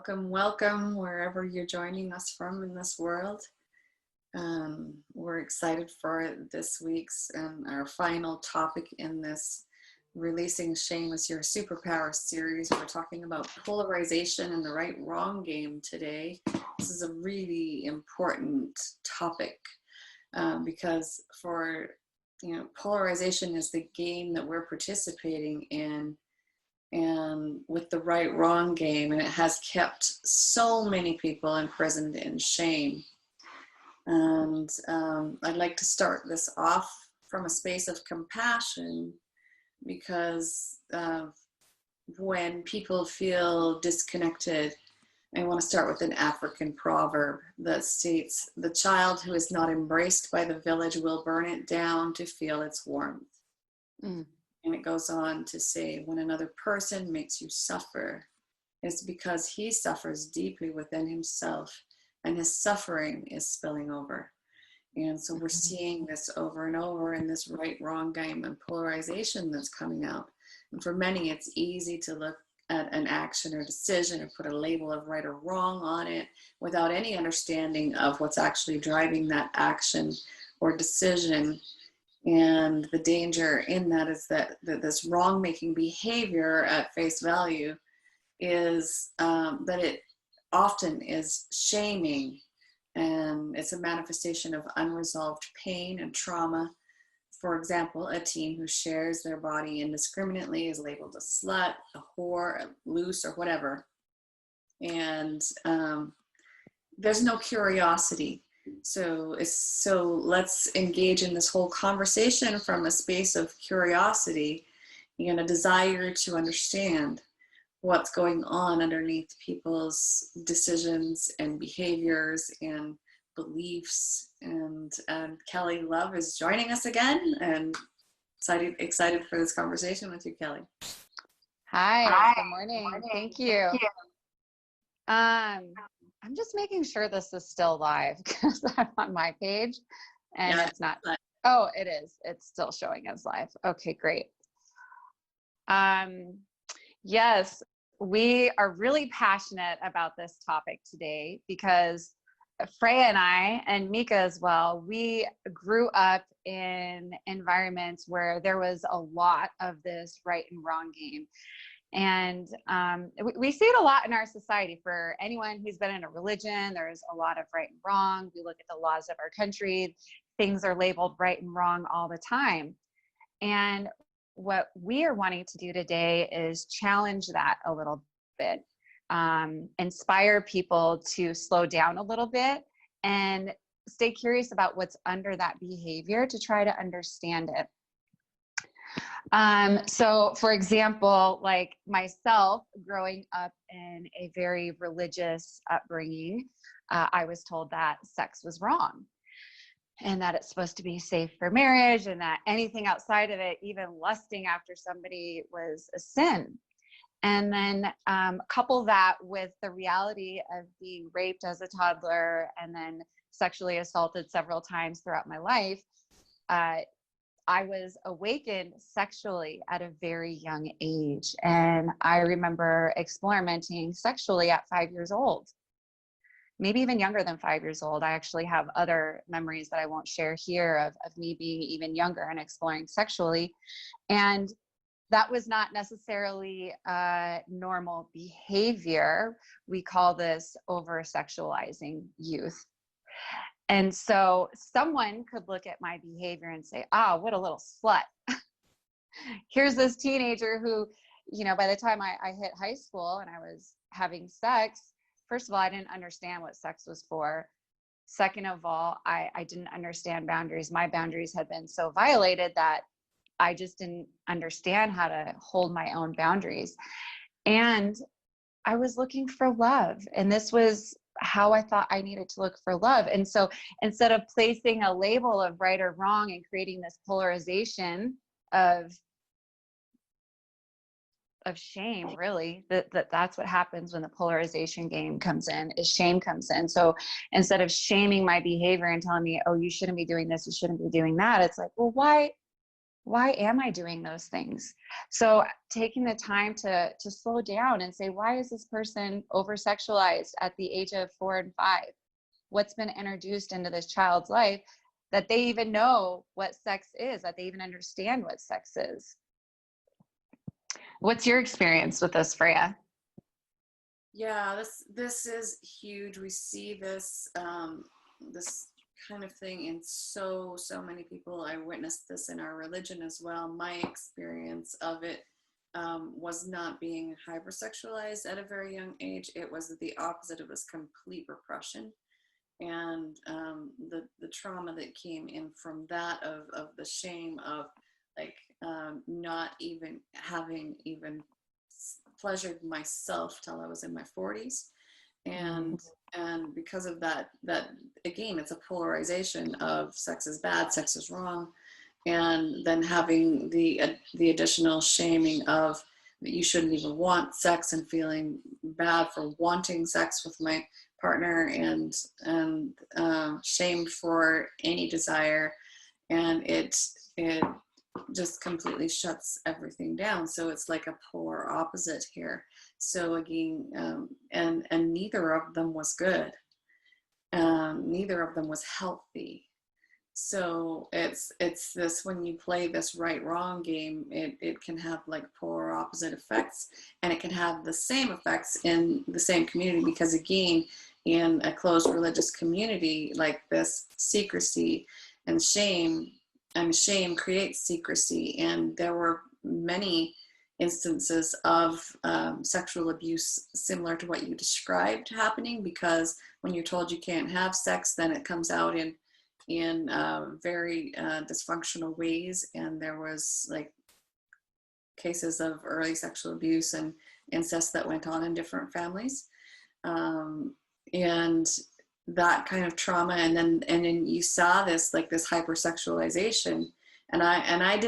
Welcome, welcome, wherever you're joining us from in this world. We're excited for this week's and our final topic in this Releasing Shame is Your Superpower series. We're talking about polarization and the right-wrong game today. This is a really important topic because polarization is the game that we're participating in, and with the right wrong game, and it has kept so many people imprisoned in shame. And I'd like to start this off from a space of compassion, because when people feel disconnected, I want to start with an African proverb that states, "The child who is not embraced by the village will burn it down to feel its warmth." And it goes on to say, when another person makes you suffer, it's because he suffers deeply within himself, and his suffering is spilling over. And so we're seeing this over and over in this right-wrong game and polarization that's coming out. And for many, it's easy to look at an action or decision or put a label of right or wrong on it without any understanding of what's actually driving that action or decision. And the danger in that is that this wrong-making behavior at face value is that it often is shaming, and it's a manifestation of unresolved pain and trauma. For example, a teen who shares their body indiscriminately is labeled a slut, a whore, a loose, or whatever. And there's no curiosity. So let's engage in this whole conversation from a space of curiosity and a desire to understand what's going on underneath people's decisions and behaviors and beliefs. And Kelly Love is joining us again, and excited for this conversation with you, Kelly. Hi. Good morning. Thank you. I'm just making sure this is still live because I'm on my page and it's not. Oh, it is. It's still showing as live. Okay, great. Yes, we are really passionate about this topic today because Freya and I, and Mika as well, we grew up in environments where there was a lot of this right and wrong game. And we see it a lot in our society. For anyone who's been in a religion, there's a lot of right and wrong. We look at the laws of our country, things are labeled right and wrong all the time. And what we are wanting to do today is challenge that a little bit, inspire people to slow down a little bit and stay curious about what's under that behavior to try to understand it. So for example, like myself, growing up in a very religious upbringing, I was told that sex was wrong and that it's supposed to be safe for marriage, and that anything outside of it, even lusting after somebody, was a sin. And then couple that with the reality of being raped as a toddler and then sexually assaulted several times throughout my life. I was awakened sexually at a very young age. And I remember experimenting sexually at 5 years old, maybe even younger than 5 years old. I actually have other memories that I won't share here of me being even younger and exploring sexually. And that was not necessarily normal behavior. We call this over-sexualizing youth. And so someone could look at my behavior and say, what a little slut. Here's this teenager who, by the time I hit high school and I was having sex, first of all, I didn't understand what sex was for. Second of all, I didn't understand boundaries. My boundaries had been so violated that I just didn't understand how to hold my own boundaries. And I was looking for love. And this was how I thought I needed to look for love. And so instead of placing a label of right or wrong and creating this polarization of shame, really, that's what happens when the polarization game comes in, is shame comes in. So instead of shaming my behavior and telling me, oh, you shouldn't be doing this, you shouldn't be doing that, it's like, well, why why am I doing those things? So taking the time to slow down and say, why is this person over sexualized at the age of 4 and 5? What's been introduced into this child's life that they even know what sex is, that they even understand what sex is? What's your experience with this, Freya? Yeah, this is huge. We see this this kind of thing in so many people. I witnessed this in our religion as well. My experience of it was not being hypersexualized at a very young age. It was the opposite. It was complete repression, and the trauma that came in from that, of the shame of like not even having even pleasured myself till I was in my 40s. And because of that again, it's a polarization of sex is bad, sex is wrong, and then having the additional shaming of that you shouldn't even want sex, and feeling bad for wanting sex with my partner, and shamed for any desire, and it just completely shuts everything down. So it's like a polar opposite here. So again, and neither of them was good. Neither of them was healthy. So it's this, when you play this right wrong game, it can have like polar opposite effects, and it can have the same effects in the same community, because again, in a closed religious community like this, secrecy and shame creates secrecy. And there were many instances of sexual abuse similar to what you described happening, because when you're told you can't have sex, then it comes out in very dysfunctional ways. And there was like cases of early sexual abuse and incest that went on in different families, and that kind of trauma. And then you saw this, like this hypersexualization, and I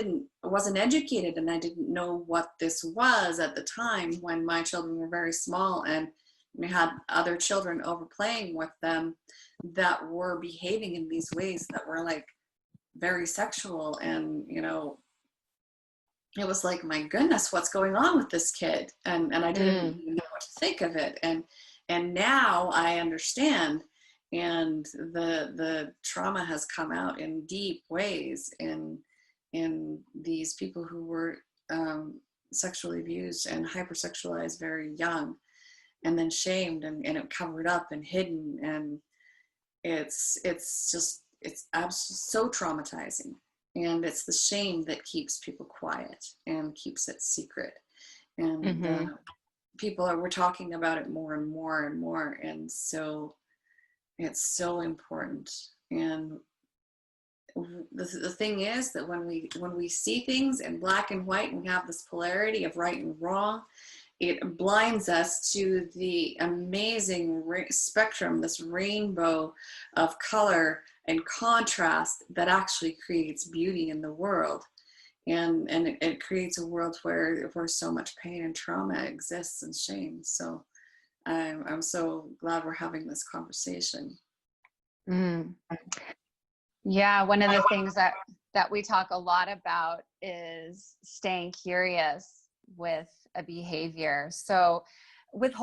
wasn't educated, and I didn't know what this was at the time when my children were very small, and we had other children over playing with them that were behaving in these ways that were like very sexual. And it was like, my goodness, what's going on with this kid? And I didn't even know what to think of it. And now I understand, and the trauma has come out in deep ways in these people who were sexually abused and hypersexualized very young, and then shamed, and it covered up and hidden. And it's so traumatizing. And it's the shame that keeps people quiet and keeps it secret. And we're talking about it more and more and more. And so it's so important. And the thing is that when we see things in black and white, and we have this polarity of right and wrong, it blinds us to the amazing spectrum, this rainbow of color and contrast that actually creates beauty in the world. And it creates a world where so much pain and trauma exists, and shame. So I'm so glad we're having this conversation. Yeah, one of the things that we talk a lot about is staying curious with a behavior. So what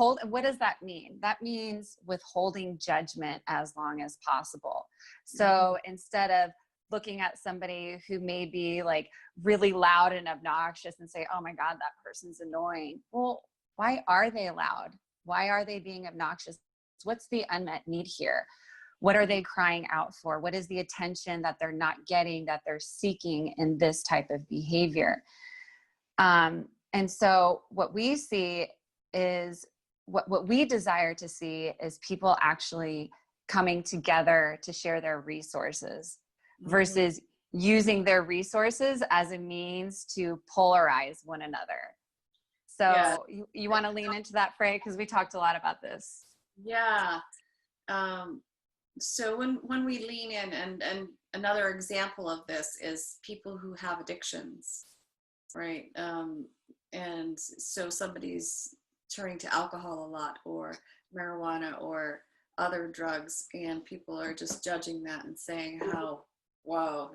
does that mean? That means withholding judgment as long as possible. So instead of looking at somebody who may be like really loud and obnoxious and say, oh my God, that person's annoying. Well, why are they loud? Why are they being obnoxious? What's the unmet need here? What are they crying out for? What is the attention that they're not getting, that they're seeking in this type of behavior? And so what we see is what we desire to see is people actually coming together to share their resources versus using their resources as a means to polarize one another. So you want to lean into that, Frey? Because we talked a lot about this. Yeah. So when we lean in, and another example of this is people who have addictions, right? And so somebody's turning to alcohol a lot, or marijuana, or other drugs, and people are just judging that and saying how, wow,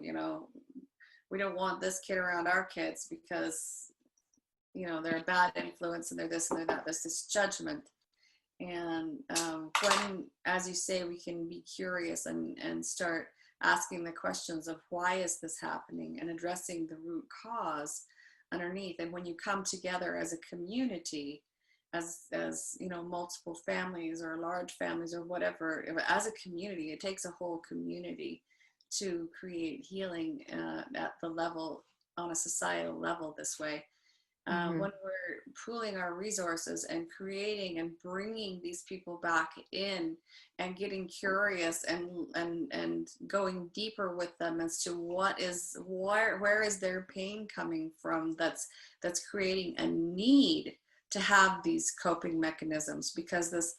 we don't want this kid around our kids because, you know, they're a bad influence and they're this and they're that. There's this judgment. And when, as you say, we can be curious and start asking the questions of why is this happening and addressing the root cause underneath. And when you come together as a community, as you know, multiple families or large families or whatever, as a community, it takes a whole community to create healing at the level, on a societal level this way. When we're pooling our resources and creating and bringing these people back in and getting curious and going deeper with them as to where is their pain coming from, that's creating a need to have these coping mechanisms, because this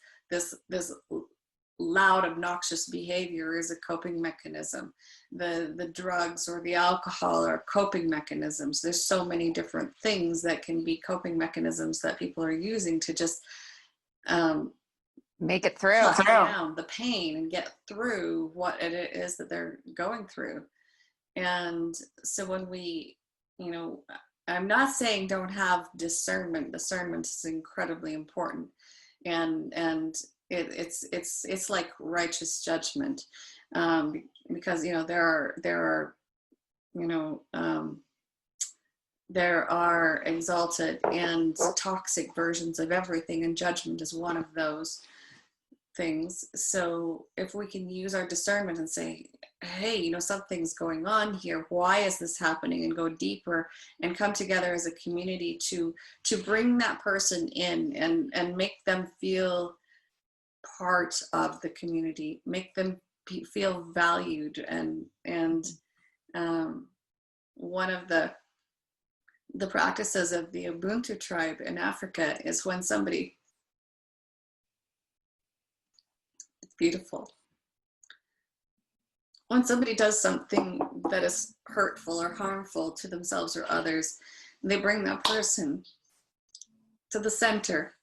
loud, obnoxious behavior is a coping mechanism. The drugs or the alcohol are coping mechanisms. There's so many different things that can be coping mechanisms that people are using to just make it through down the pain and get through what it is that they're going through. And so when we, you know, I'm not saying don't have discernment. Discernment is incredibly important, and it's like righteous judgment, because, you know, there are you know, there are exalted and toxic versions of everything, and judgment is one of those things. So if we can use our discernment and say, hey, you know, something's going on here, why is this happening, and go deeper and come together as a community to bring that person in and make them feel part of the community, make them feel valued. And one of the practices of the Ubuntu tribe in Africa is when somebody, it's beautiful, when somebody does something that is hurtful or harmful to themselves or others, they bring that person to the center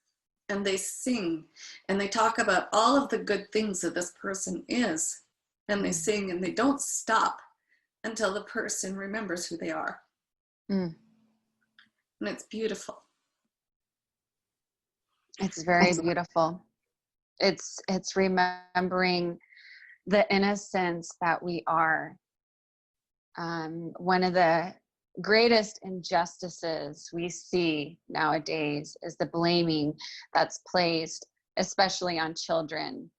and they sing and they talk about all of the good things that this person is, and they sing and they don't stop until the person remembers who they are. And it's beautiful. It's very beautiful. It's remembering the innocence that we are. One of the greatest injustices we see nowadays is the blaming that's placed, especially on children,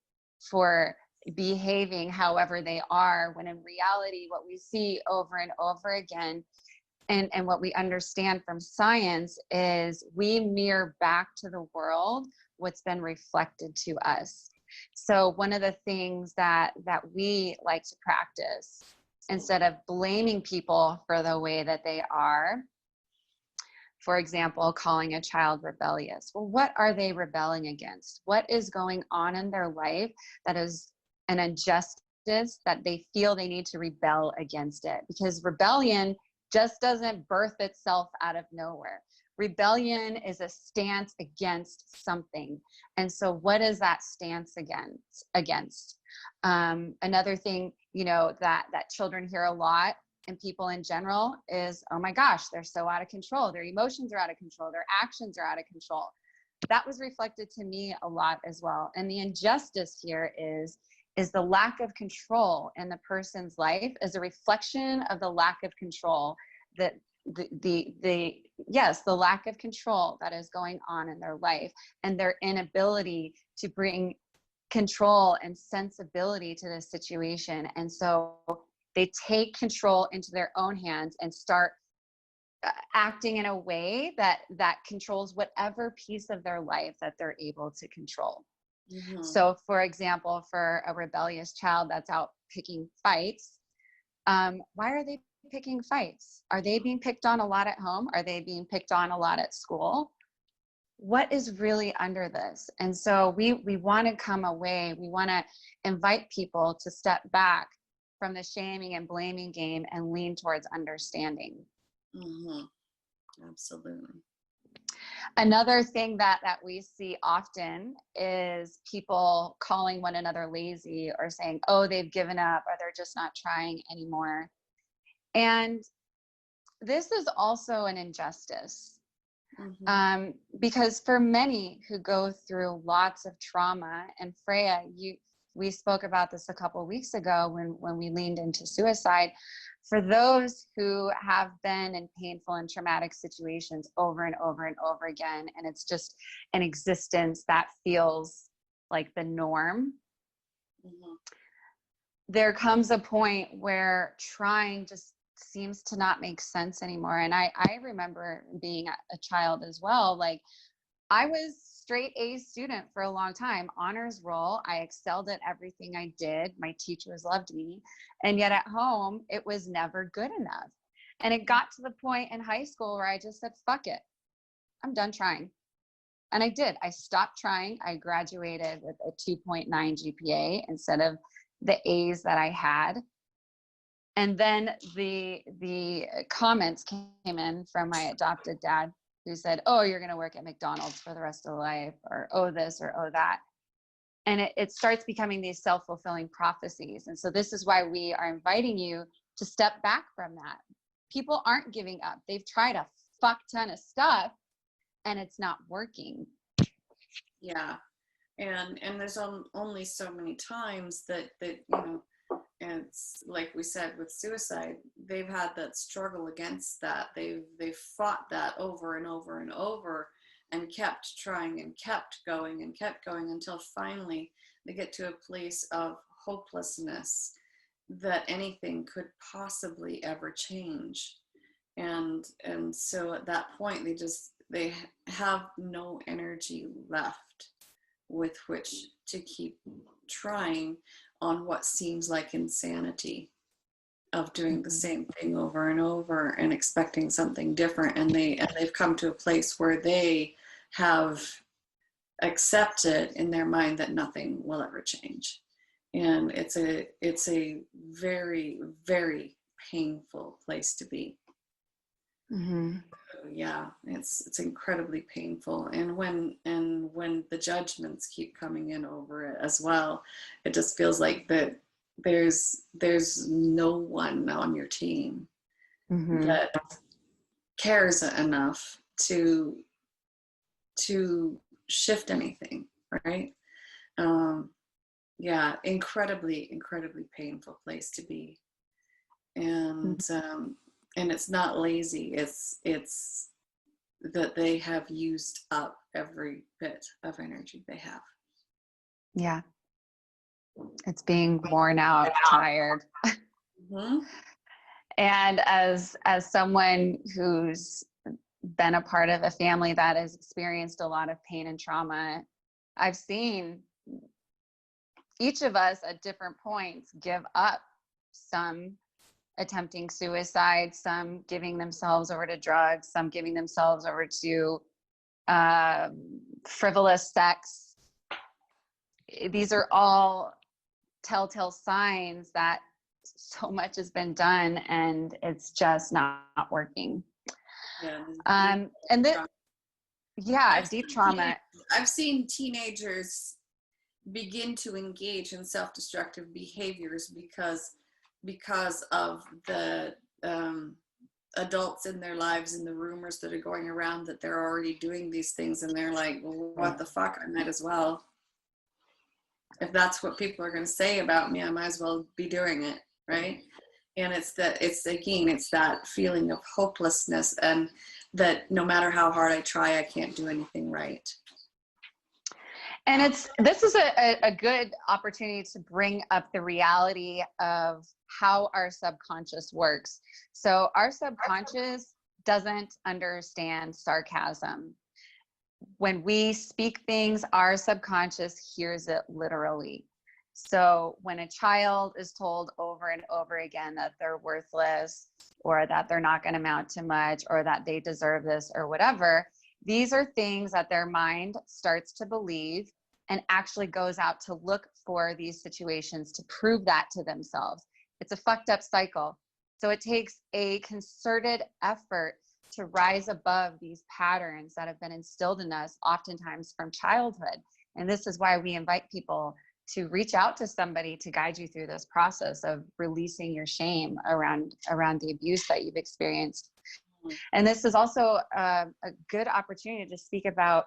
for behaving however they are, when in reality what we see over and over again, and what we understand from science, is we mirror back to the world what's been reflected to us. So one of the things that we like to practice, instead of blaming people for the way that they are, for example, calling a child rebellious. Well, what are they rebelling against? What is going on in their life that is an injustice that they feel they need to rebel against it? Because rebellion just doesn't birth itself out of nowhere. Rebellion is a stance against something. And so what is that stance against? Another thing, you know, that children hear a lot, and people in general, is, oh my gosh, they're so out of control. Their emotions are out of control. Their actions are out of control. That was reflected to me a lot as well. And the injustice here is the lack of control in the person's life is a reflection of the lack of control that the lack of control that is going on in their life, and their inability to bring control and sensibility to the situation. And so they take control into their own hands and start acting in a way that controls whatever piece of their life that they're able to control. So for example, for a rebellious child that's out picking fights, why are they picking fights? Are they being picked on a lot at home? Are they being picked on a lot at school? What is really under this? And so we want to come away, we want to invite people to step back from the shaming and blaming game and lean towards understanding. Absolutely. Another thing that we see often is people calling one another lazy, or saying, oh, they've given up, or they're just not trying anymore. And this is also an injustice. Mm-hmm. Because for many who go through lots of trauma, and Freya, we spoke about this a couple of weeks ago when we leaned into suicide. For those who have been in painful and traumatic situations over and over and over again, and it's just an existence that feels like the norm, Mm-hmm. there comes a point where trying just seems to not make sense anymore. And I remember being a child as well. Like, I was straight A student for a long time, honors roll. I excelled at everything I did. My teachers loved me. And yet at home, it was never good enough. And it got to the point in high school where I just said, fuck it, I'm done trying. And I did. I stopped trying. I graduated with a 2.9 GPA instead of the A's that I had. And then the comments came in from my adopted dad, who said, oh, you're going to work at McDonald's for the rest of life, or oh, this, or oh, that. And it starts becoming these self-fulfilling prophecies. And so this is why we are inviting you to step back from that. People aren't giving up. They've tried a fuck ton of stuff and it's not working. Yeah. And there's only so many times that you know, and it's like we said with suicide, they've had that struggle against that. They've fought that over and over and over, and kept trying and kept going until finally they get to a place of hopelessness that anything could possibly ever change. And so at that point they have no energy left with which to keep trying on what seems like insanity of doing the same thing over and over and expecting something different. And they've come to a place where they have accepted in their mind that nothing will ever change. And it's a very, very painful place to be. Mm-hmm. Yeah, it's incredibly painful. And when the judgments keep coming in over it as well, it just feels like that there's no one on your team that cares enough to shift anything, right? Yeah, incredibly painful place to be. And it's not lazy, it's that they have used up every bit of energy they have. Yeah. It's being worn out, tired. Mm-hmm. And as someone who's been a part of a family that has experienced a lot of pain and trauma, I've seen each of us at different points give up, some attempting suicide, some giving themselves over to drugs, some giving themselves over to frivolous sex. These are all telltale signs that so much has been done and it's just not working. Yeah. And then, yeah, deep trauma. I've seen teenagers begin to engage in self-destructive behaviors because of the adults in their lives and the rumors that are going around that they're already doing these things, and they're like, well, what the fuck, I might as well. If that's what people are going to say about me, I might as well be doing it, right? And it's that feeling of hopelessness, and that no matter how hard I try, I can't do anything right. And this is a good opportunity to bring up the reality of how our subconscious works. So our subconscious doesn't understand sarcasm. When we speak things, our subconscious hears it literally. So when a child is told over and over again that they're worthless, or that they're not going to amount to much, or that they deserve this or whatever, these are things that their mind starts to believe and actually goes out to look for these situations to prove that to themselves. It's a fucked up cycle. So it takes a concerted effort to rise above these patterns that have been instilled in us, oftentimes from childhood. And this is why we invite people to reach out to somebody to guide you through this process of releasing your shame around the abuse that you've experienced. And this is also a good opportunity to speak about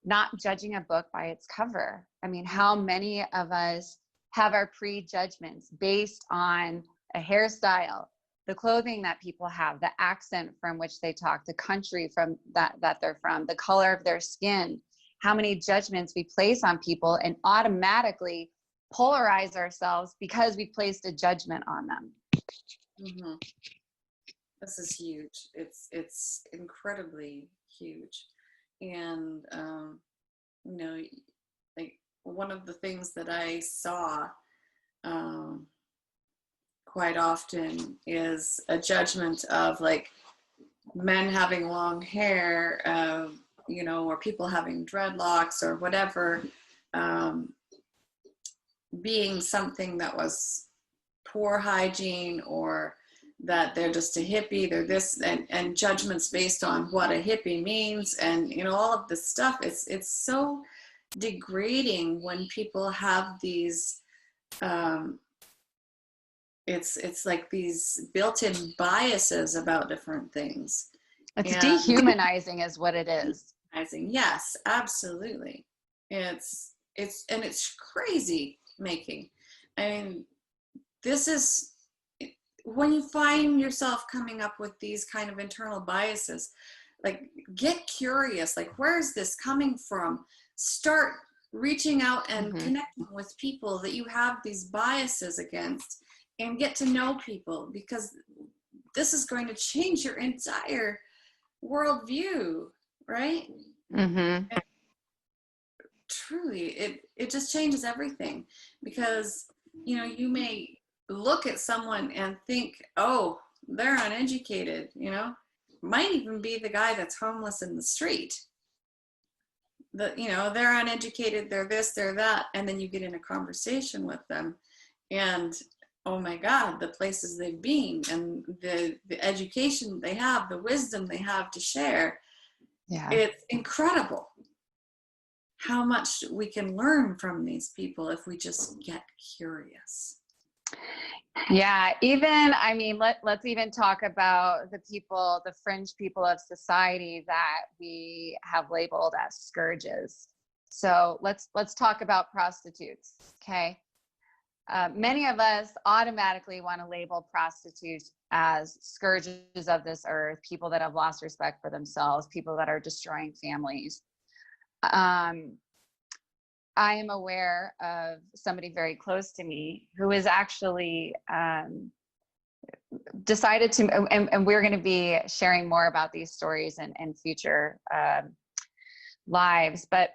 not judging a book by its cover. I mean, how many of us have our prejudgments based on a hairstyle, the clothing that people have, the accent from which they talk, the country from that they're from, the color of their skin, how many judgments we place on people and automatically polarize ourselves because we placed a judgment on them. Mm-hmm. This is huge. It's incredibly huge. And, you know, like one of the things that I saw quite often is a judgment of like men having long hair, you know, or people having dreadlocks or whatever, being something that was poor hygiene, or that they're just a hippie, they're this, and judgments based on what a hippie means, and you know, all of this stuff. It's so degrading when people have these it's like these built-in biases about different things. It's And dehumanizing is what it is. Yes, absolutely. It's crazy making. I mean, this is when you find yourself coming up with these kind of internal biases, like get curious, like where is this coming from? Start reaching out and connecting with people that you have these biases against, and get to know people, because this is going to change your entire worldview, right? And truly, it just changes everything, because you know, you may look at someone and think, oh, they're uneducated, you know, might even be the guy that's homeless in the street. You know, they're uneducated, they're this, they're that, and then you get in a conversation with them, and oh my God, the places they've been, and the education they have, the wisdom they have to share. Yeah, it's incredible how much we can learn from these people if we just get curious. Yeah, even, I mean, let's even talk about the people, the fringe people of society that we have labeled as scourges. So let's talk about prostitutes, okay? Many of us automatically want to label prostitutes as scourges of this earth, people that have lost respect for themselves, people that are destroying families. I am aware of somebody very close to me who is actually decided to, and we're going to be sharing more about these stories in future lives. But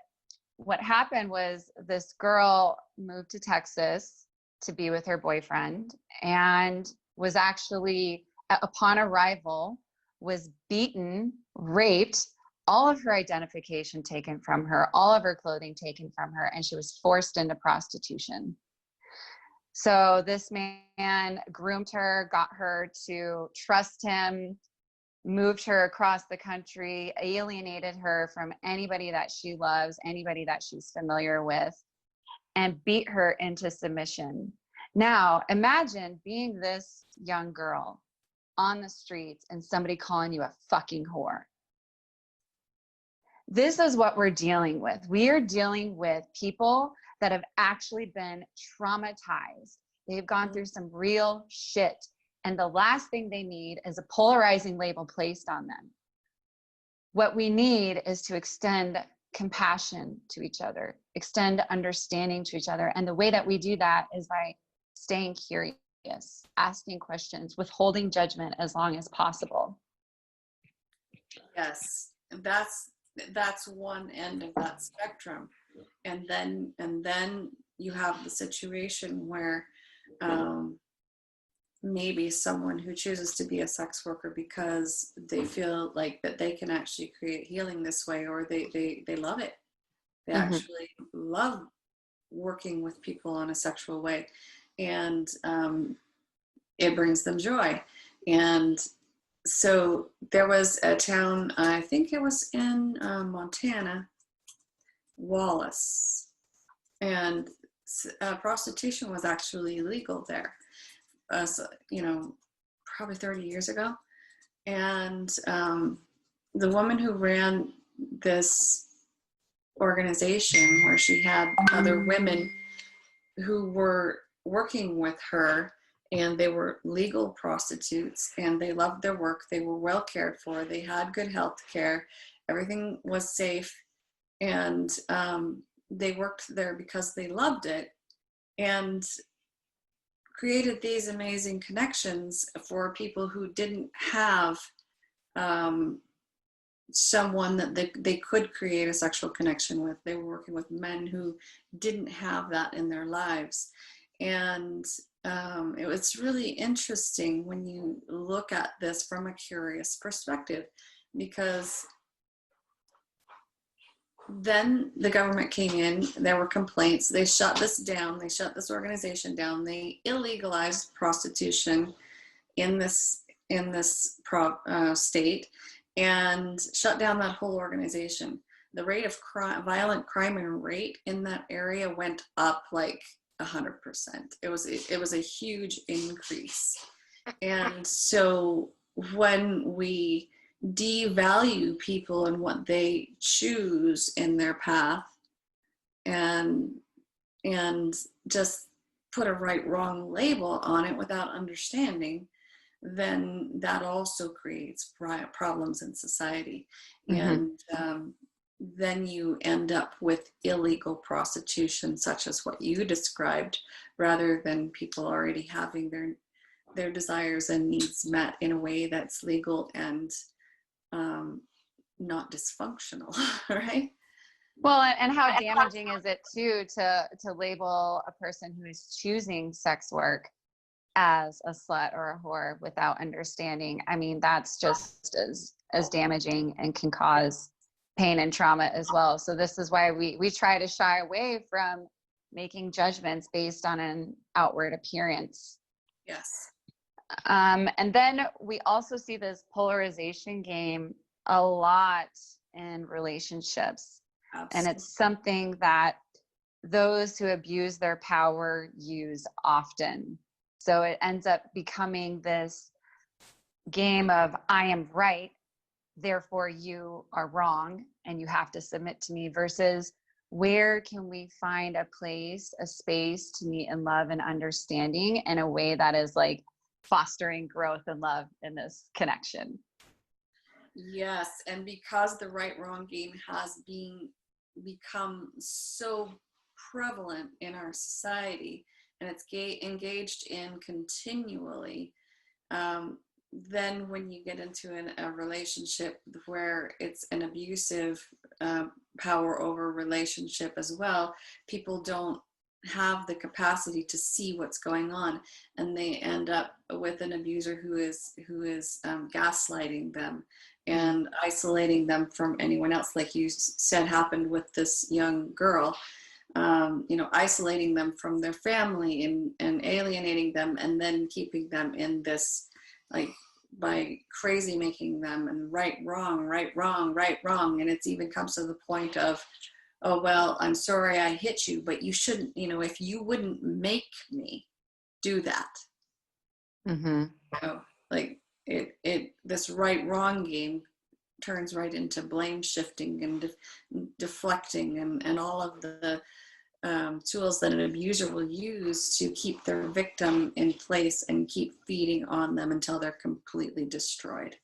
what happened was this girl moved to Texas to be with her boyfriend, and was actually, upon arrival, was beaten, raped, all of her identification taken from her, all of her clothing taken from her, and she was forced into prostitution. So this man groomed her, got her to trust him, moved her across the country, alienated her from anybody that she loves, anybody that she's familiar with, and beat her into submission. Now, imagine being this young girl on the streets and somebody calling you a fucking whore. This is what we're dealing with. We are dealing with people that have actually been traumatized. They've gone through some real shit. And the last thing they need is a polarizing label placed on them. What we need is to extend compassion to each other, extend understanding to each other. And the way that we do that is by staying curious, asking questions, withholding judgment as long as possible. Yes, that's one end of that spectrum. And then you have the situation where maybe someone who chooses to be a sex worker because they feel like that they can actually create healing this way, or they love it. They actually love working with people in a sexual way, and it brings them joy. And so there was a town, I think it was in Montana, Wallace, and prostitution was actually legal there, so, probably 30 years ago. And the woman who ran this organization, where she had other women who were working with her, and they were legal prostitutes, and they loved their work, they were well cared for, they had good health care, everything was safe, and they worked there because they loved it, and created these amazing connections for people who didn't have someone that they could create a sexual connection with. They were working with men who didn't have that in their lives. And it was really interesting when you look at this from a curious perspective, because then the government came in, there were complaints, they shut this down, they shut this organization down, they illegalized prostitution in this state, and shut down that whole organization. The rate of violent crime and rate in that area went up like 100%. It was a huge increase. And so when we devalue people and what they choose in their path, and just put a right wrong label on it without understanding, then that also creates problems in society. And then you end up with illegal prostitution, such as what you described, rather than people already having their desires and needs met in a way that's legal and not dysfunctional, right? Well, and how damaging is it too to label a person who is choosing sex work as a slut or a whore without understanding? I mean, that's just as damaging and can cause pain and trauma as well. So this is why we try to shy away from making judgments based on an outward appearance. Yes. And then we also see this polarization game a lot in relationships. Absolutely. And it's something that those who abuse their power use often. So it ends up becoming this game of, I am right, therefore you are wrong, and you have to submit to me, versus where can we find a place, a space to meet in love and understanding in a way that is like fostering growth and love in this connection. Yes, and because the right wrong game has become so prevalent in our society, and it's engaged in continually, then when you get into a relationship where it's an abusive power over relationship as well, people don't have the capacity to see what's going on, and they end up with an abuser who is gaslighting them and isolating them from anyone else, like you said happened with this young girl. Isolating them from their family and alienating them, and then keeping them in this, like, by crazy making them and right wrong, and it's even comes to the point of, oh, well, I'm sorry I hit you, but you shouldn't, if you wouldn't make me do that. Like this right wrong game turns right into blame shifting and deflecting and all of the tools that an abuser will use to keep their victim in place and keep feeding on them until they're completely destroyed.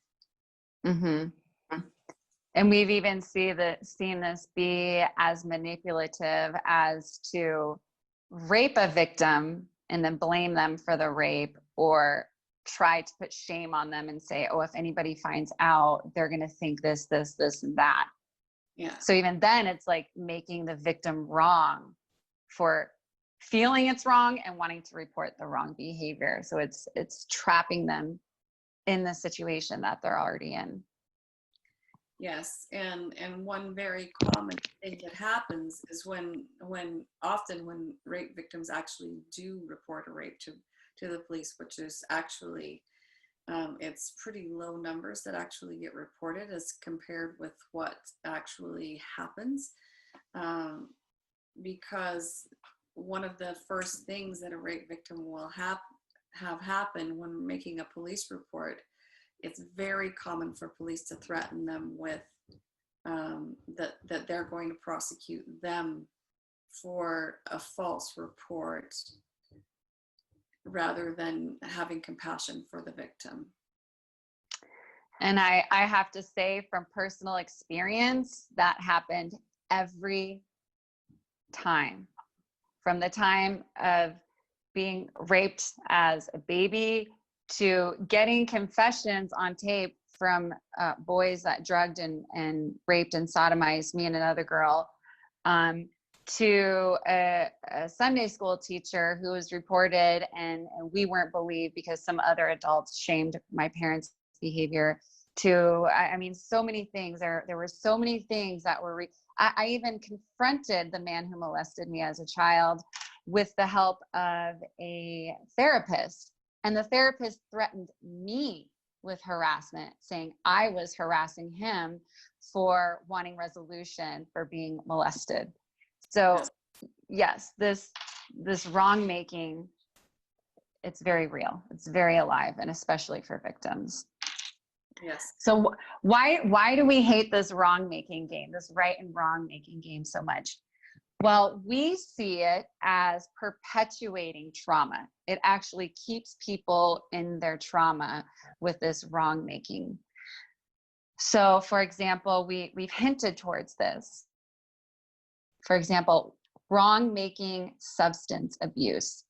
And we've even seen this be as manipulative as to rape a victim and then blame them for the rape, or try to put shame on them and say, oh, if anybody finds out, they're going to think this, and that. Yeah. So even then, it's like making the victim wrong for feeling it's wrong and wanting to report the wrong behavior. So it's trapping them in the situation that they're already in. Yes, and one very common thing that happens is when rape victims actually do report a rape to the police, which is actually it's pretty low numbers that actually get reported as compared with what actually happens, because one of the first things that a rape victim will have happen when making a police report, it's very common for police to threaten them with that they're going to prosecute them for a false report rather than having compassion for the victim. And I have to say from personal experience, that happened every time. From the time of being raped as a baby to getting confessions on tape from boys that drugged and raped and sodomized me and another girl, to a Sunday school teacher who was reported and we weren't believed because some other adults shamed my parents' behavior, to, I mean, so many things. There were so many things that were, I even confronted the man who molested me as a child with the help of a therapist. And the therapist threatened me with harassment, saying I was harassing him for wanting resolution for being molested. So yes, this wrong making, it's very real. It's very alive, and especially for victims. Yes. So why do we hate this wrong making game, this right and wrong making game so much? Well, we see it as perpetuating trauma. It actually keeps people in their trauma with this wrong making. So for example, we've hinted towards this. For example, wrong making substance abuse.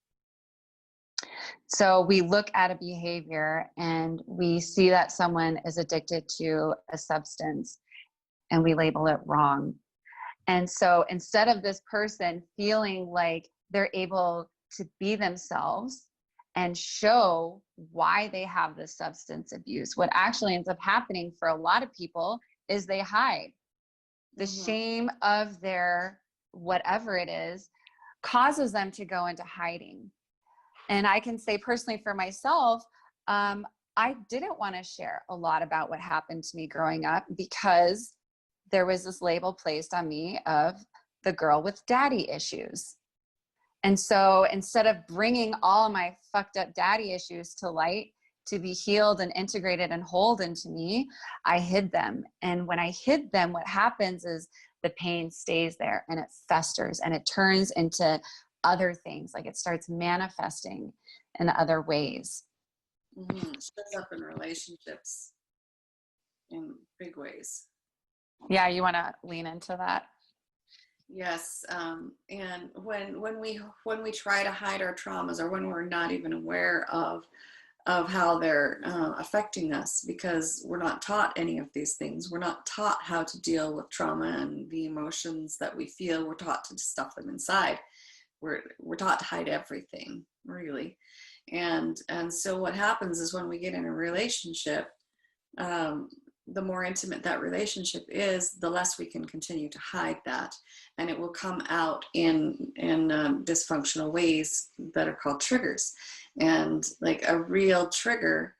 So we look at a behavior and we see that someone is addicted to a substance and we label it wrong. And so instead of this person feeling like they're able to be themselves and show why they have this substance abuse, what actually ends up happening for a lot of people is they hide. The shame of their whatever it is causes them to go into hiding. And I can say personally for myself, I didn't want to share a lot about what happened to me growing up because there was this label placed on me of the girl with daddy issues. And so instead of bringing all my fucked up daddy issues to light to be healed and integrated and hold into me, I hid them. And when I hid them, what happens is the pain stays there and it festers and it turns into other things. Like it starts manifesting in other ways. It shows up in relationships in big ways. Yeah, you want to lean into that? Yes, and when we try to hide our traumas, or when we're not even aware of how they're affecting us, because we're not taught any of these things. We're not taught how to deal with trauma and the emotions that we feel. We're taught to stuff them inside. We're taught to hide everything, really. And so what happens is when we get in a relationship, the more intimate that relationship is, the less we can continue to hide that, and it will come out in dysfunctional ways that are called triggers. And like a real trigger,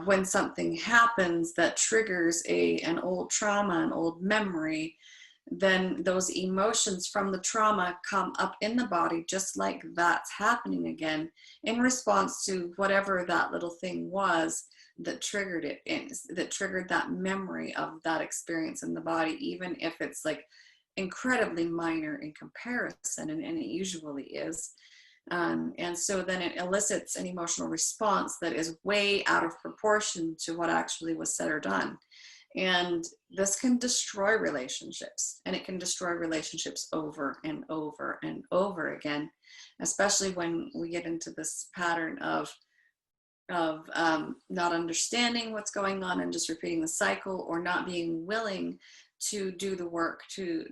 when something happens that triggers an old trauma, an old memory, then those emotions from the trauma come up in the body just like that's happening again in response to whatever that little thing was that triggered it, that triggered that memory of that experience in the body, even if it's like incredibly minor in comparison, and it usually is. And so then it elicits an emotional response that is way out of proportion to what actually was said or done. And this can destroy relationships, and it can destroy relationships over and over and over again, especially when we get into this pattern of not understanding what's going on and just repeating the cycle, or not being willing to do the work to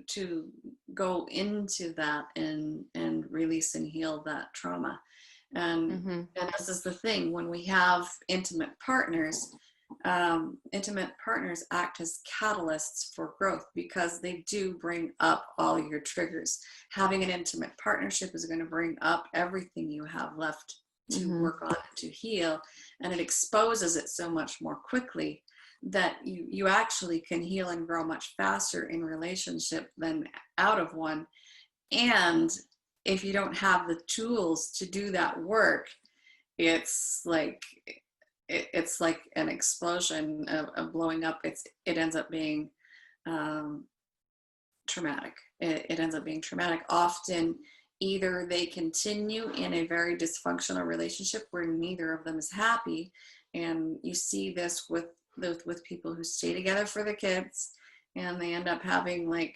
go into that and release and heal that trauma. And this is the thing, when we have intimate partners act as catalysts for growth, because they do bring up all your triggers. Having an intimate partnership is going to bring up everything you have left to work on, to heal, and it exposes it so much more quickly that you actually can heal and grow much faster in relationship than out of one. And if you don't have the tools to do that work, it's like it's like an explosion of blowing up. It ends up being traumatic. It ends up being traumatic. Often, either they continue in a very dysfunctional relationship where neither of them is happy, and you see this with people who stay together for the kids, and they end up having like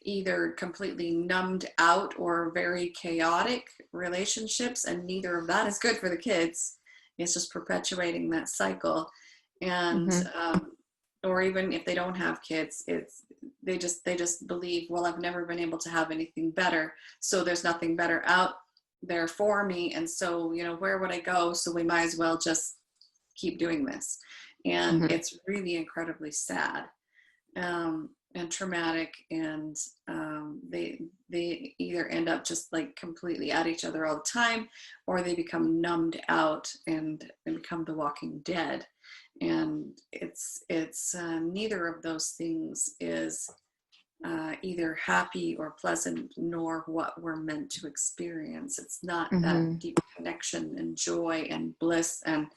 either completely numbed out or very chaotic relationships, and neither of that is good for the kids. It's just perpetuating that cycle. And or even if they don't have kids, they just believe, well, I've never been able to have anything better, so there's nothing better out there for me, and so, you know, where would I go? So we might as well just keep doing this. And it's really incredibly sad and traumatic, and they either end up just like completely at each other all the time, or they become numbed out and become the walking dead. And it's neither of those things is either happy or pleasant, nor what we're meant to experience. It's not that deep connection and joy and bliss and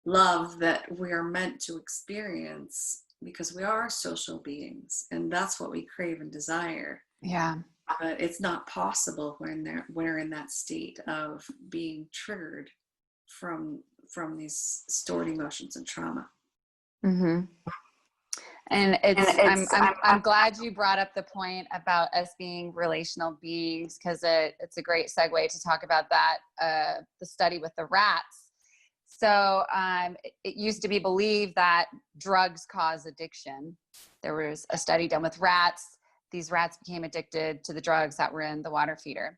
love that we are meant to experience, because we are social beings, and that's what we crave and desire. Yeah. But it's not possible when we're in that state of being triggered from these stored emotions and trauma. And I'm glad you brought up the point about us being relational beings, because it's a great segue to talk about that, the study with the rats. So it used to be believed that drugs cause addiction. There was a study done with rats. These rats became addicted to the drugs that were in the water feeder.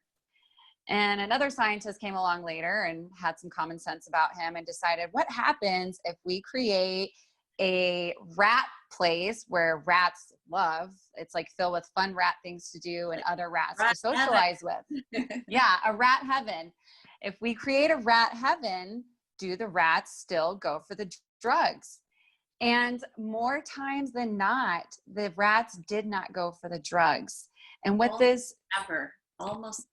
And another scientist came along later and had some common sense about him and decided, what happens if we create a rat place where rats love? It's like filled with fun rat things to do and other rats to socialize with. Yeah, a rat heaven. If we create a rat heaven, do the rats still go for the drugs? And more times than not, the rats did not go for the drugs. And what almost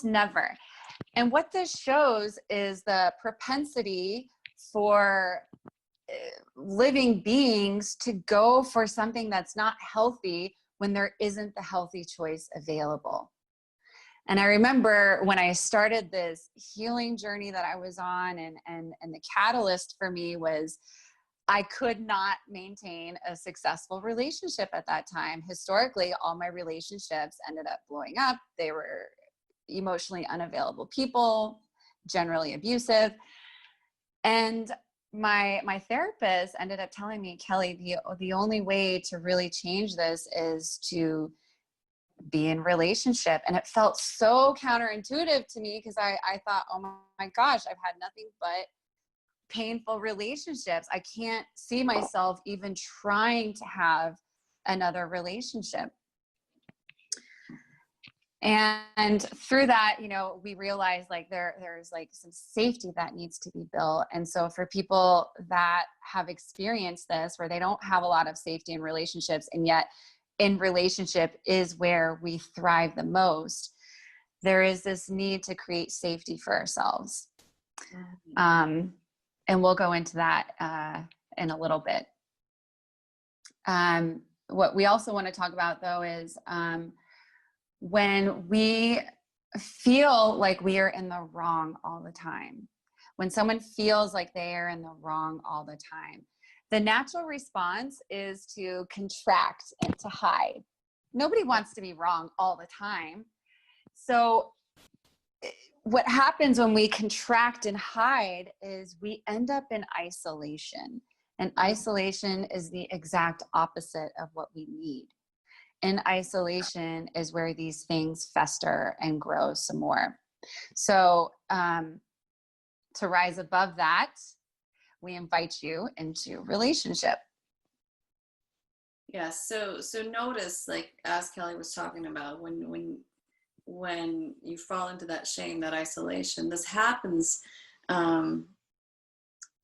never. And what this shows is the propensity for living beings to go for something that's not healthy when there isn't the healthy choice available. And I remember when I started this healing journey that I was on, and the catalyst for me was I could not maintain a successful relationship at that time. Historically, all my relationships ended up blowing up. They were emotionally unavailable people, generally abusive. And my therapist ended up telling me, Kelly, the only way to really change this is to be in relationship. And it felt so counterintuitive to me, because I thought, oh my gosh, I've had nothing but painful relationships. I can't see myself even trying to have another relationship. And through that, you know, we realized like there's like some safety that needs to be built. And so for people that have experienced this, where they don't have a lot of safety in relationships, and yet in relationship is where we thrive the most, there is this need to create safety for ourselves. And we'll go into that in a little bit. What we also want to talk about, though, is when we feel like we are in the wrong all the time, when someone feels like they are in the wrong all the time, the natural response is to contract and to hide. Nobody wants to be wrong all the time. So what happens when we contract and hide is we end up in isolation. And isolation is the exact opposite of what we need. In isolation is where these things fester and grow some more. So to rise above that, we invite you into relationship. Yeah, so notice, like as Kelly was talking about, when you fall into that shame, that isolation, this happens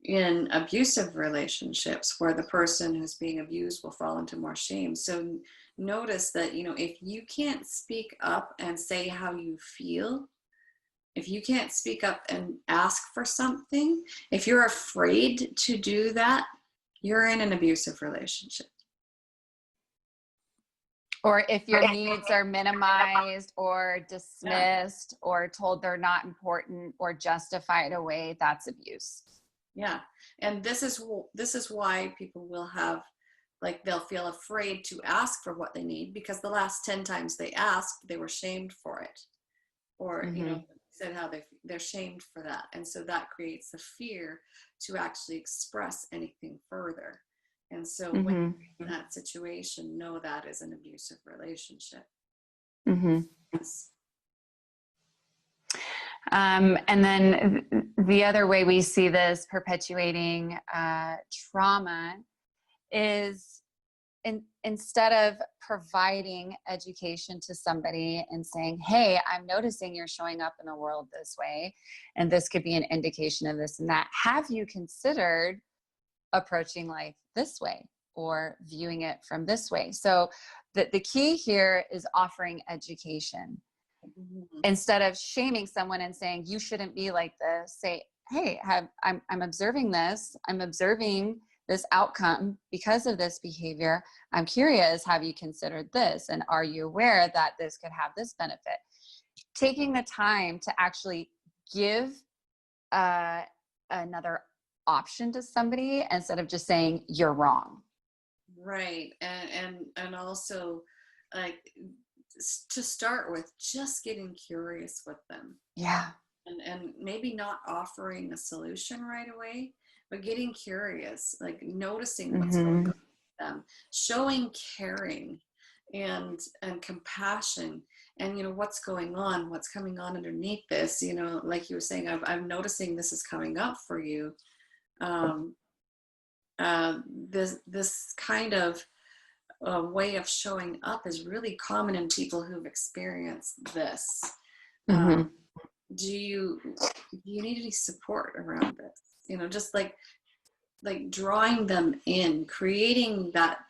in abusive relationships where the person who's being abused will fall into more shame. So notice that, if you can't speak up and say how you feel, if you can't speak up and ask for something, if you're afraid to do that, you're in an abusive relationship. Or if your needs are minimized or dismissed or told they're not important or justified away, that's abuse. Yeah. And this is why people will have, like, they'll feel afraid to ask for what they need because the last 10 times they asked, they were shamed for it. Or, said how they're shamed for that. And so that creates the fear to actually express anything further. And so when you're in that situation, know that is an abusive relationship. Yes. And then the other way we see this perpetuating trauma is instead of providing education to somebody and saying, hey, I'm noticing you're showing up in the world this way, and this could be an indication of this and that. Have you considered approaching life this way or viewing it from this way? So the key here is offering education. Instead of shaming someone and saying, you shouldn't be like this, say, hey, I'm observing this. I'm observing this outcome because of this behavior. I'm curious, have you considered this? And are you aware that this could have this benefit? Taking the time to actually give another option to somebody instead of just saying you're wrong. Right. And also, like, to start with, just getting curious with them. Yeah. And maybe not offering a solution right away, but getting curious, like noticing what's going on with them, showing caring and compassion, and what's going on, what's coming on underneath this, like you were saying, I'm noticing this is coming up for you. This kind of way of showing up is really common in people who've experienced this. Do you need any support around this? Just like drawing them in, creating that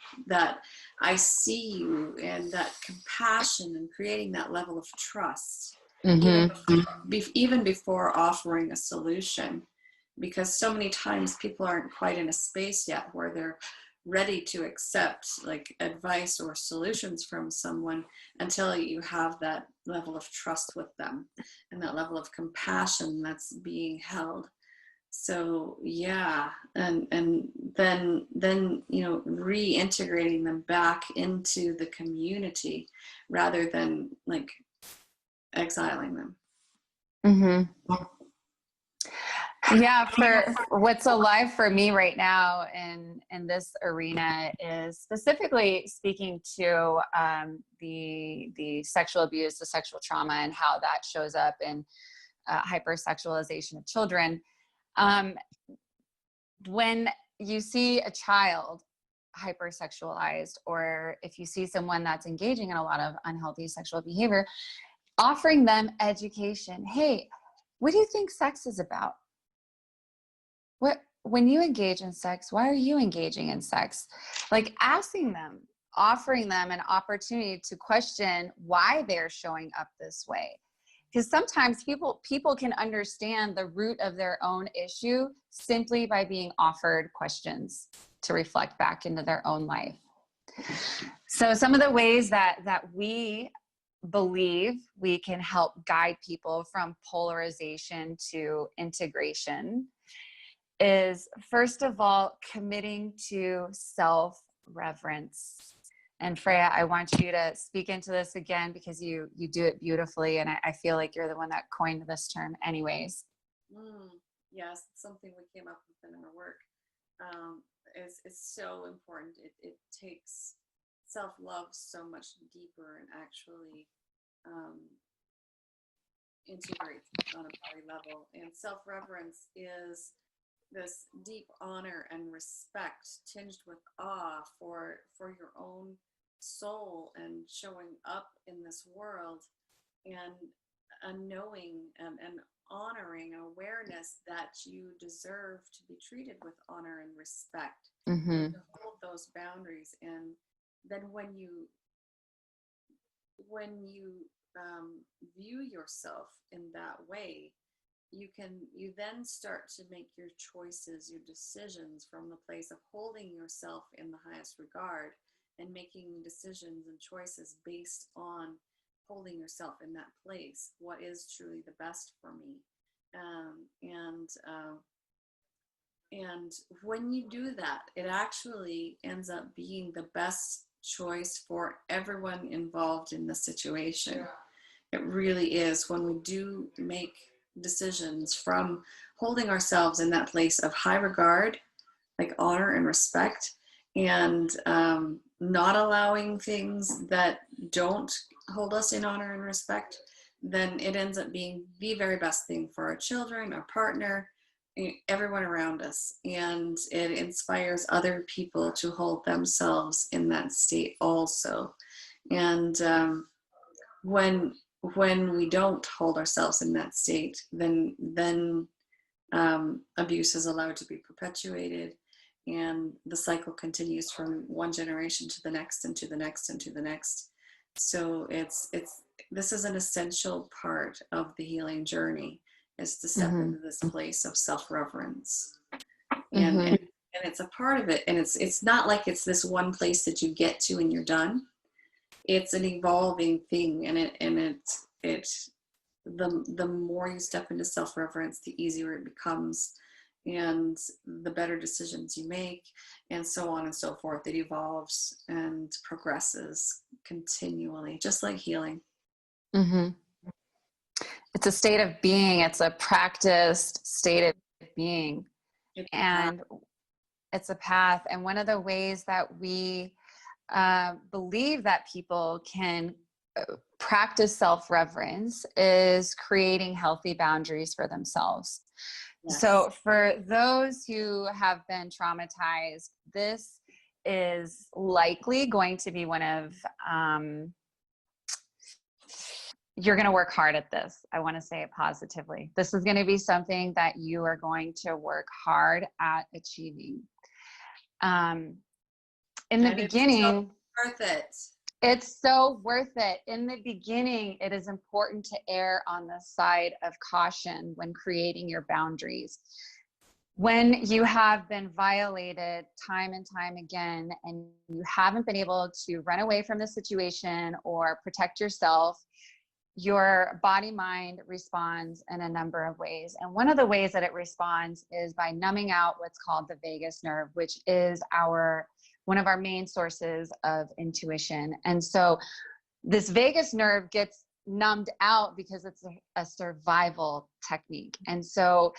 I see you, and that compassion, and creating that level of trust, even before offering a solution, because so many times people aren't quite in a space yet where they're ready to accept like advice or solutions from someone until you have that level of trust with them and that level of compassion that's being held. So yeah, and then reintegrating them back into the community rather than like exiling them. Yeah, for what's alive for me right now in this arena is specifically speaking to the sexual abuse, the sexual trauma, and how that shows up in hypersexualization of children. When you see a child hypersexualized, or if you see someone that's engaging in a lot of unhealthy sexual behavior, offering them education. Hey, what do you think sex is about? When you engage in sex, why are you engaging in sex? Like asking them, offering them an opportunity to question why they're showing up this way. Because sometimes people can understand the root of their own issue simply by being offered questions to reflect back into their own life. So some of the ways that we believe we can help guide people from polarization to integration is, first of all, committing to self-reverence. And Freya, I want you to speak into this again because you do it beautifully, and I feel like you're the one that coined this term anyways. Yes, it's something we came up with in our work. It's so important. It takes self-love so much deeper and actually integrates on a body level. And self-reverence is this deep honor and respect tinged with awe for your own soul and showing up in this world, and a knowing and honoring awareness that you deserve to be treated with honor and respect, Mm-hmm. and to hold those boundaries. And then when you view yourself in that way, you then start to make your choices, your decisions from the place of holding yourself in the highest regard, and making decisions and choices based on holding yourself in that place. What is truly the best for me? Um, and uh, and when you do that, it actually ends up being the best choice for everyone involved in the situation. It really is, when we do make decisions from holding ourselves in that place of high regard, like honor and respect, and not allowing things that don't hold us in honor and respect, then it ends up being the very best thing for our children, our partner, everyone around us. And it inspires other people to hold themselves in that state also. And when we don't hold ourselves in that state, then abuse is allowed to be perpetuated, and the cycle continues from one generation to the next and to the next and to the next. So this is an essential part of the healing journey, is to step Mm-hmm. into this place of self-reverence. and, Mm-hmm. and and it's a part of it, and it's not like it's this one place that you get to and you're done. It's an evolving thing, and the more you step into self-reverence, the easier it becomes, and the better decisions you make, and so on and so forth. It evolves and progresses continually, just like healing. Mm-hmm. It's a state of being. It's a practiced state of being. It's a path. And it's a path. And one of the ways that we believe that people can practice self-reverence is creating healthy boundaries for themselves. Yes. So for those who have been traumatized, this is likely going to be one of, you're going to work hard at this. I want to say it positively. This is going to be something that you are going to work hard at achieving. In the beginning, it's so worth it. It's so worth it. In the beginning, it is important to err on the side of caution when creating your boundaries. When you have been violated time and time again, and you haven't been able to run away from the situation or protect yourself, your body mind responds in a number of ways. And one of the ways that it responds is by numbing out what's called the vagus nerve, which is one of our main sources of intuition. And so this vagus nerve gets numbed out because it's a survival technique. And so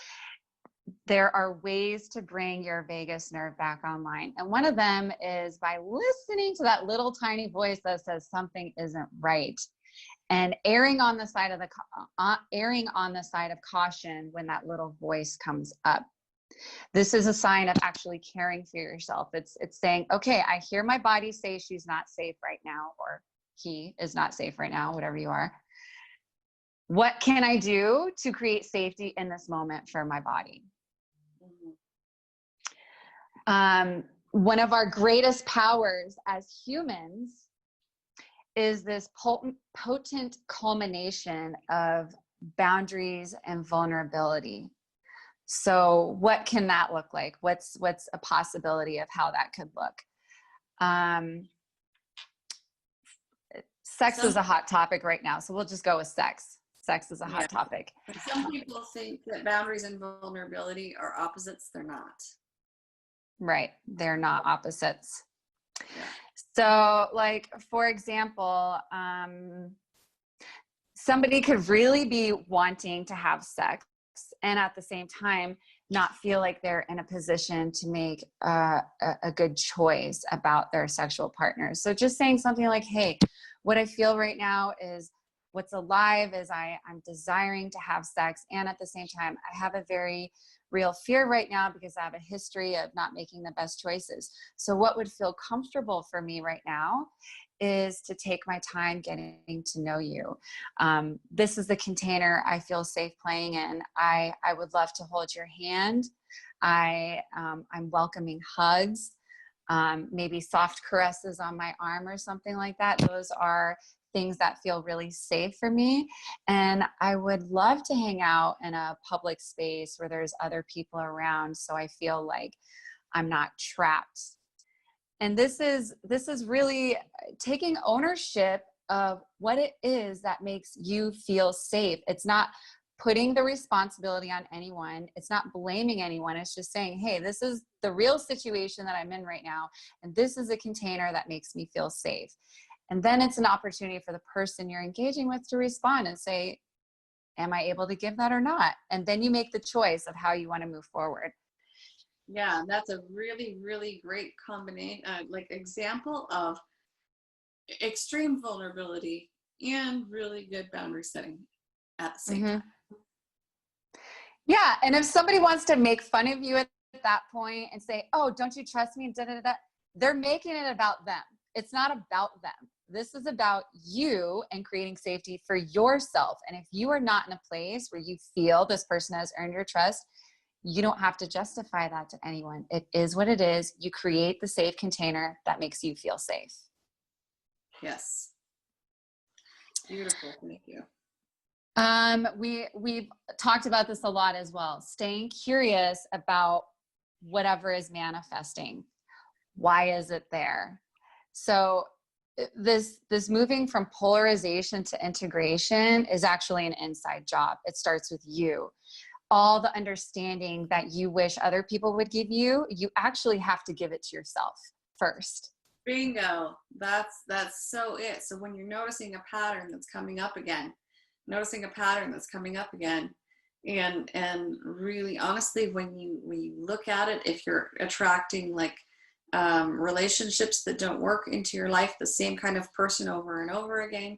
there are ways to bring your vagus nerve back online. And one of them is by listening to that little tiny voice that says something isn't right, and erring on the side of caution when that little voice comes up. This is a sign of actually caring for yourself. It's saying, okay, I hear my body say she's not safe right now, or he is not safe right now, whatever you are. What can I do to create safety in this moment for my body? One of our greatest powers as humans is this potent culmination of boundaries and vulnerability. So what can that look like? What's a possibility of how that could look? Sex is a hot topic right now, so we'll just go with sex. Sex is a hot topic. Some people think that boundaries and vulnerability are opposites. They're not. Right, they're not opposites. Yeah. So, like, for example, somebody could really be wanting to have sex and at the same time not feel like they're in a position to make a good choice about their sexual partners. So just saying something like, hey, what I feel right now is, what's alive is I'm desiring to have sex, and at the same time I have a very real fear right now because I have a history of not making the best choices. So what would feel comfortable for me right now is to take my time getting to know you. This is the container I feel safe playing in. I would love to hold your hand. I'm welcoming hugs, maybe soft caresses on my arm or something like that. Those are things that feel really safe for me. And I would love to hang out in a public space where there's other people around, so I feel like I'm not trapped. And this is really taking ownership of what it is that makes you feel safe. It's not putting the responsibility on anyone. It's not blaming anyone. It's just saying, hey, this is the real situation that I'm in right now, and this is a container that makes me feel safe. And then it's an opportunity for the person you're engaging with to respond and say, am I able to give that or not? And then you make the choice of how you want to move forward. Yeah, that's a really, really great combination, like example of extreme vulnerability and really good boundary setting at the same time. Yeah. And if somebody wants to make fun of you at that point and say, oh, don't you trust me? Da, da, da, da, they're making it about them. It's not about them. This is about you and creating safety for yourself. And if you are not in a place where you feel this person has earned your trust, you don't have to justify that to anyone. It is what it is. You create the safe container that makes you feel safe. Yes. Beautiful. Thank you. We've talked about this a lot as well. Staying curious about whatever is manifesting. Why is it there? So this moving from polarization to integration is actually an inside job. It starts with you. All the understanding that you wish other people would give you, you actually have to give it to yourself first. Bingo. That's so it. So when you're noticing a pattern that's coming up again, and really honestly, when you look at it, if you're attracting like relationships that don't work into your life, the same kind of person over and over again,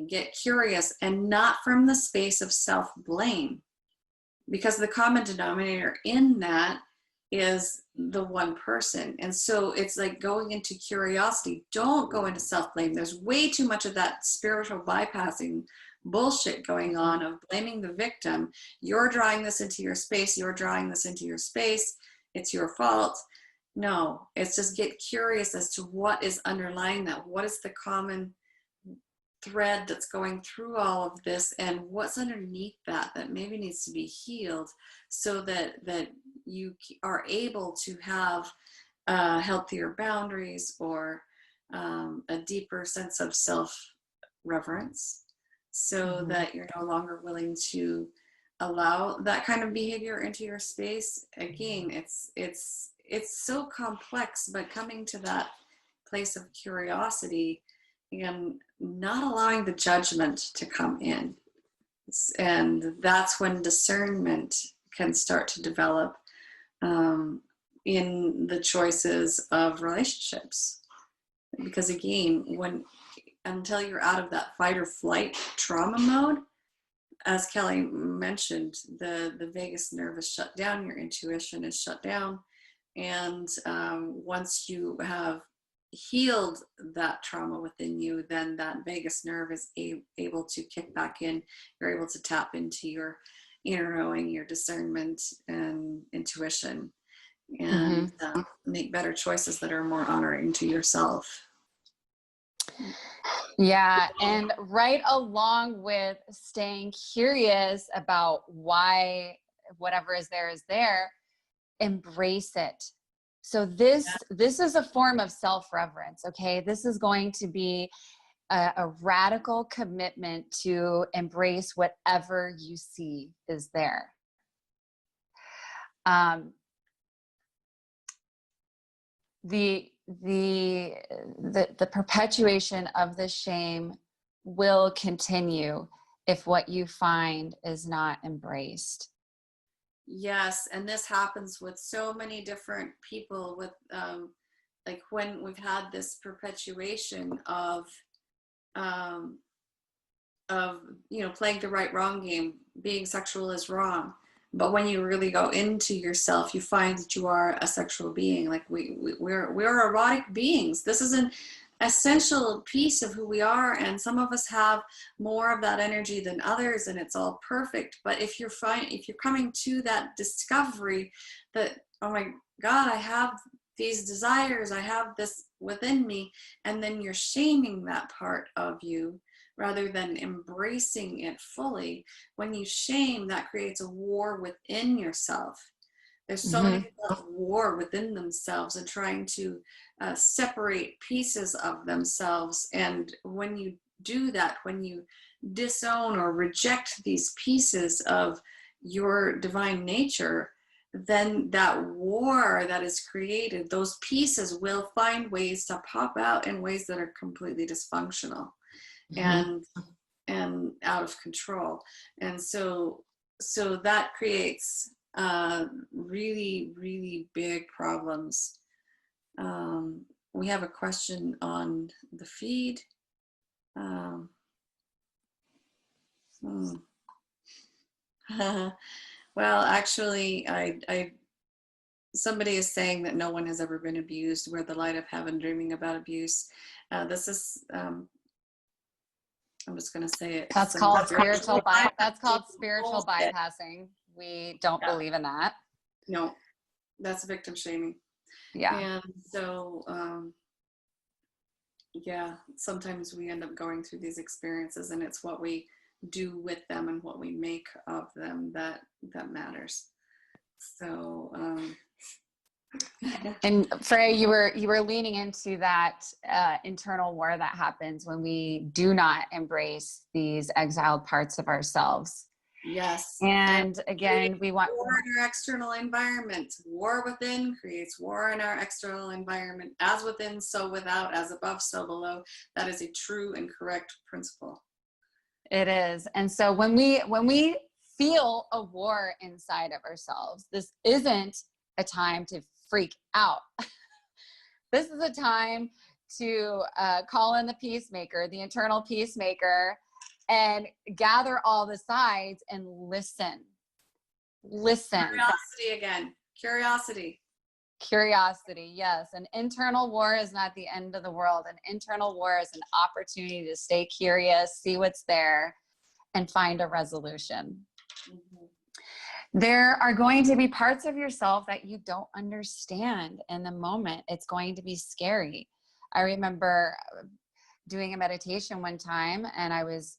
get curious, and not from the space of self-blame, because the common denominator in that is the one person. And so it's like going into curiosity. Don't go into self-blame. There's way too much of that spiritual bypassing bullshit going on of blaming the victim. You're drawing this into your space. It's your fault. No, it's just get curious as to what is underlying that. What is the common thread that's going through all of this, and what's underneath that maybe needs to be healed, so that you are able to have healthier boundaries, or a deeper sense of self-reverence, so that you're no longer willing to allow that kind of behavior into your space. Again, it's so complex, but coming to that place of curiosity and not allowing the judgment to come in. And that's when discernment can start to develop in the choices of relationships. Because again, until you're out of that fight or flight trauma mode, as Kelly mentioned, the vagus nerve is shut down, your intuition is shut down. And once you have healed that trauma within you, then that vagus nerve is able to kick back in. You're able to tap into your inner knowing, your discernment and intuition, and make better choices that are more honoring to yourself. Yeah, and right along with staying curious about why whatever is there, embrace it. So this is a form of self-reverence, okay? This is going to be a radical commitment to embrace whatever you see is there. The perpetuation of the shame will continue if what you find is not embraced. Yes, and this happens with so many different people, with like when we've had this perpetuation of playing the right wrong game, being sexual is wrong. But when you really go into yourself, you find that you are a sexual being. Like we're erotic beings. This isn't essential piece of who we are, and some of us have more of that energy than others, and it's all perfect. But if you're coming to that discovery that, oh my God, I have these desires, I have this within me, and then you're shaming that part of you rather than embracing it fully. When you shame, that creates a war within yourself. There's so many people at war within themselves and trying to separate pieces of themselves. And when you do that, when you disown or reject these pieces of your divine nature, then that war that is created, those pieces will find ways to pop out in ways that are completely dysfunctional and out of control. And so that creates really, really big problems. We have a question on the feed. Well, actually, somebody is saying that no one has ever been abused. We're the light of heaven, dreaming about abuse. This is, I'm just going to say it. That's called spiritual bypassing. We don't believe in that. No, that's victim shaming. Yeah. And so, yeah, sometimes we end up going through these experiences, and it's what we do with them and what we make of them that matters. So, and Freya, you were leaning into that internal war that happens when we do not embrace these exiled parts of ourselves. Yes. And again, we want war in our external environment. War within creates war in our external environment. As within, so without. As above, so below. That is a true and correct principle. It is. And so when we feel a war inside of ourselves, this isn't a time to freak out. This is a time to call in the peacemaker, the internal peacemaker, and gather all the sides and listen. Curiosity again. Curiosity. Curiosity, yes. An internal war is not the end of the world. An internal war is an opportunity to stay curious, see what's there, and find a resolution. There are going to be parts of yourself that you don't understand in the moment. It's going to be scary. I remember doing a meditation one time, and I was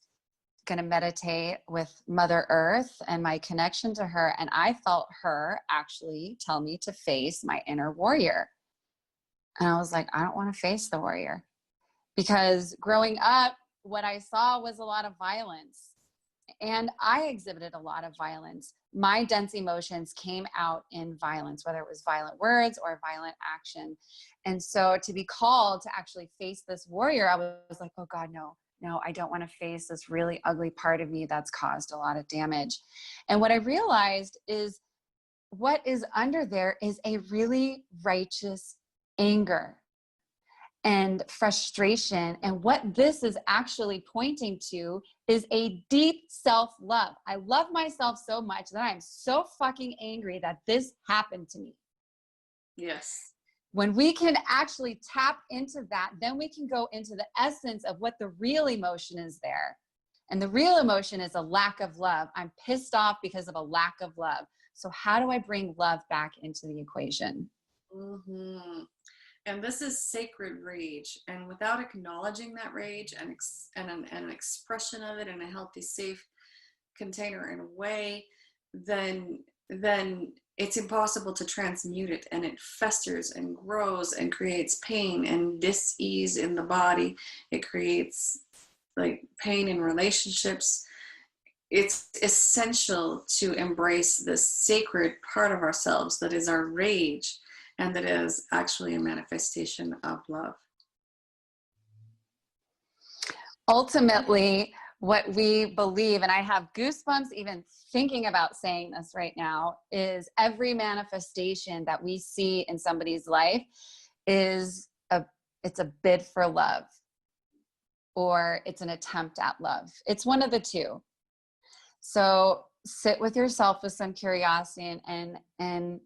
going to meditate with Mother Earth and my connection to her. And I felt her actually tell me to face my inner warrior. And I was like, I don't want to face the warrior, because growing up, what I saw was a lot of violence, and I exhibited a lot of violence. My dense emotions came out in violence, whether it was violent words or violent action. And so to be called to actually face this warrior, I was like, oh God, no, I don't want to face this really ugly part of me that's caused a lot of damage. And what I realized is what is under there is a really righteous anger and frustration. And what this is actually pointing to is a deep self-love. I love myself so much that I'm so fucking angry that this happened to me. Yes. When we can actually tap into that, then we can go into the essence of what the real emotion is there. And the real emotion is a lack of love. I'm pissed off because of a lack of love. So how do I bring love back into the equation? Mm-hmm. And this is sacred rage. And without acknowledging that rage and an expression of it in a healthy, safe container and way, then it's impossible to transmute it, and it festers and grows and creates pain and dis-ease in the body. It creates like pain in relationships. It's essential to embrace this sacred part of ourselves that is our rage, and that is actually a manifestation of love. Ultimately, what we believe, and I have goosebumps even thinking about saying this right now, is every manifestation that we see in somebody's life it's a bid for love, or it's an attempt at love. It's one of the two. So sit with yourself with some curiosity and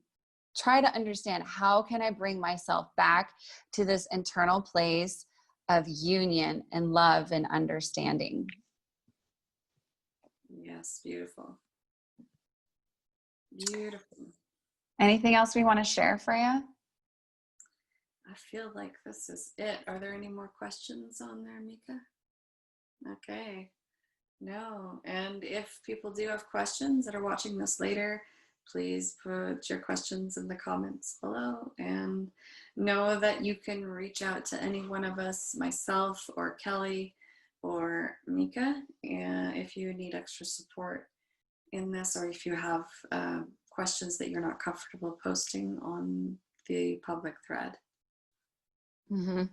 try to understand, how can I bring myself back to this internal place of union and love and understanding. Yes, beautiful. Beautiful. Anything else we want to share, Freya? I feel like this is it. Are there any more questions on there, Mika? Okay. No. And if people do have questions that are watching this later, please put your questions in the comments below, and know that you can reach out to any one of us, myself or Kelly or Mika, and if you need extra support in this, or if you have questions that you're not comfortable posting on the public thread. Mm-hmm.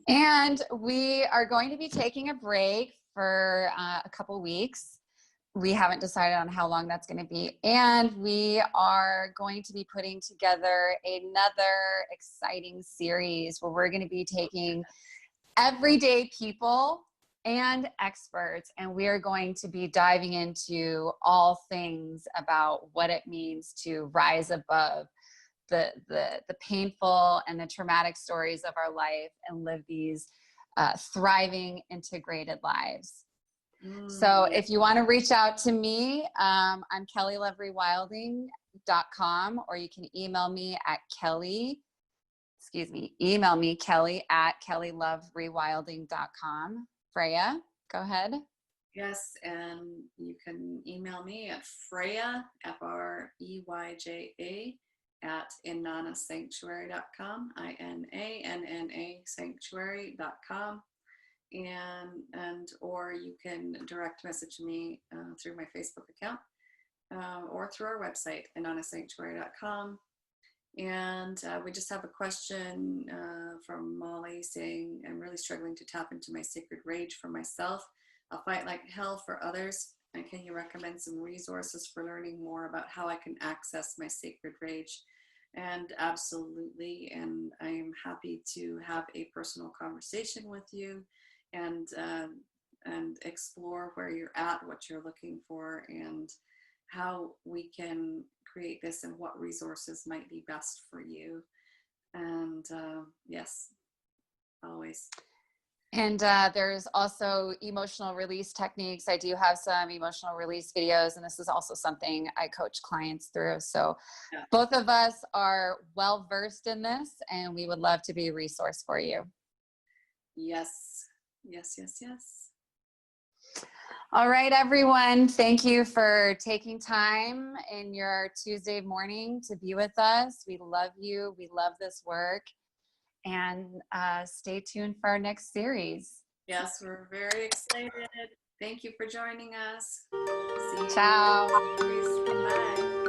And we are going to be taking a break for a couple weeks. We haven't decided on how long that's going to be. And we are going to be putting together another exciting series where we're going to be taking everyday people and experts, and we are going to be diving into all things about what it means to rise above the painful and the traumatic stories of our life and live these thriving, integrated lives. So if you want to reach out to me, I'm kellyloverewilding.com, or you can email me at email me Kelly at kellyloverewilding.com. Freya, go ahead. Yes, and you can email me at Freya, FREYJA, at inannasanctuary.com, INANNA sanctuary.com. And or you can direct message me through my Facebook account or through our website, inannasanctuary.com. And we just have a question from Molly saying, I'm really struggling to tap into my sacred rage for myself. I'll fight like hell for others. And can you recommend some resources for learning more about how I can access my sacred rage? And absolutely. And I am happy to have a personal conversation with you and explore where you're at, what you're looking for, and how we can create this and what resources might be best for you. And yes, always. And there's also emotional release techniques. I do have some emotional release videos, and this is also something I coach clients through. So yeah, both of us are well versed in this, and we would love to be a resource for you. Yes, yes, yes, yes. All right, everyone. Thank you for taking time in your Tuesday morning to be with us. We love you. We love this work. And stay tuned for our next series. Yes, we're very excited. Thank you for joining us. See you. Ciao. Bye.